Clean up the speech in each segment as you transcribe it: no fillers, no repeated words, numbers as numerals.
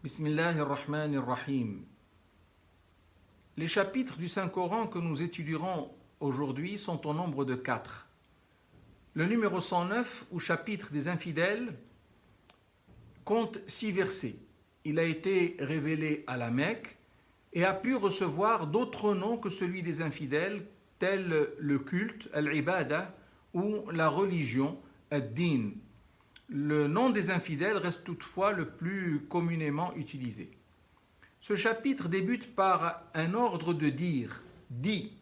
Bismillahirrahmanirrahim. Les chapitres du Saint-Coran que nous étudierons aujourd'hui sont au nombre de 4. Le numéro 109, ou chapitre des infidèles, compte 6 versets. Il a été révélé à la Mecque et a pu recevoir d'autres noms que celui des infidèles, tels le culte, al-ibada, ou la religion, ad-din. Le nom des infidèles reste toutefois le plus communément utilisé. Ce chapitre débute par un ordre de dire, dit,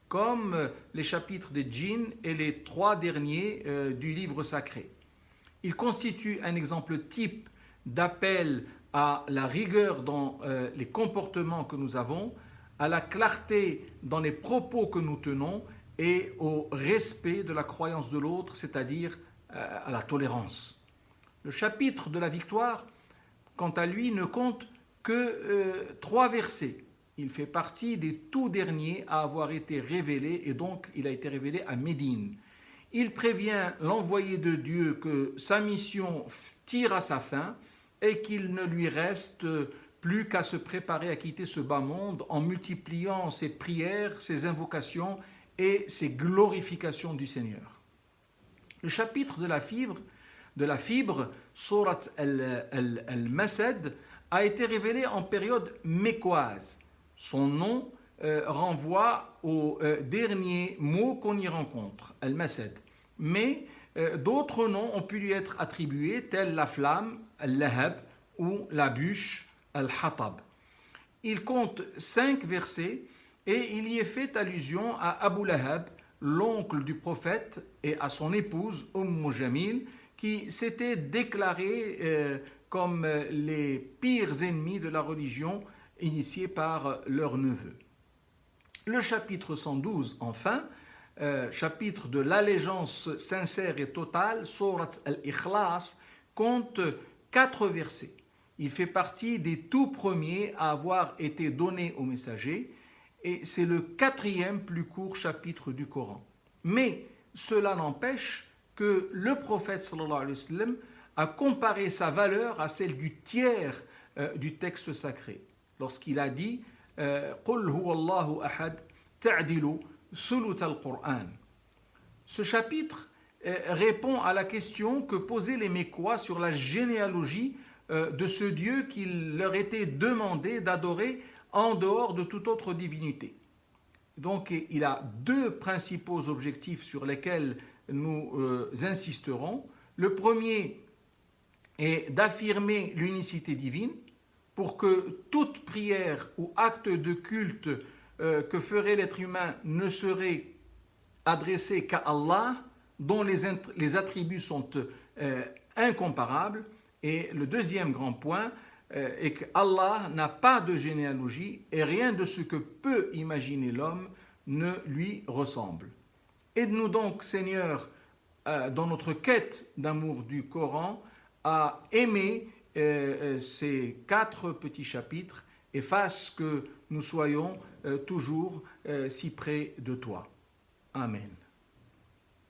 comme les chapitres des djinns et les 3 derniers du livre sacré. Il constitue un exemple type d'appel à la rigueur dans les comportements que nous avons, à la clarté dans les propos que nous tenons et au respect de la croyance de l'autre, c'est-à-dire à la tolérance. Le chapitre de la victoire, quant à lui, ne compte que 3 versets. Il fait partie des tout derniers à avoir été révélé et donc il a été révélé à Médine. Il prévient l'envoyé de Dieu que sa mission tire à sa fin et qu'il ne lui reste plus qu'à se préparer à quitter ce bas monde en multipliant ses prières, ses invocations et ses glorifications du Seigneur. Le chapitre de la fibre, Surat al-Masad, a été révélé en période mécoise. Son nom renvoie au dernier mot qu'on y rencontre, al-Masad. Mais d'autres noms ont pu lui être attribués, tels la flamme, al-Lahab, ou la bûche, al-Hatab. Il compte 5 versets et il y est fait allusion à Abu Lahab, l'oncle du prophète, et à son épouse, Jamil, qui s'étaient déclarés comme les pires ennemis de la religion initiée par leur neveu. Le chapitre 112, enfin, chapitre de l'allégeance sincère et totale, Surat al-Ikhlas, compte 4 versets. Il fait partie des tout premiers à avoir été donnés aux messagers et c'est le 4e plus court chapitre du Coran. Mais cela n'empêche que le prophète sallallahu alayhi wa sallam a comparé sa valeur à celle du tiers du texte sacré. Lorsqu'il a dit « Qul huwa Allahu ahad ta'dilu thuluth al-Qur'an ». Ce chapitre répond à la question que posaient les Mécois sur la généalogie de ce Dieu qu'il leur était demandé d'adorer en dehors de toute autre divinité. Donc il a 2 principaux objectifs sur lesquels nous insisterons. Le premier est d'affirmer l'unicité divine pour que toute prière ou acte de culte que ferait l'être humain ne serait adressé qu'à Allah, dont les attributs sont incomparables. Et le deuxième grand point est qu'Allah n'a pas de généalogie et rien de ce que peut imaginer l'homme ne lui ressemble. Aide-nous donc, Seigneur, dans notre quête d'amour du Coran, à aimer ces 4 petits chapitres et fasse que nous soyons toujours si près de toi. Amen.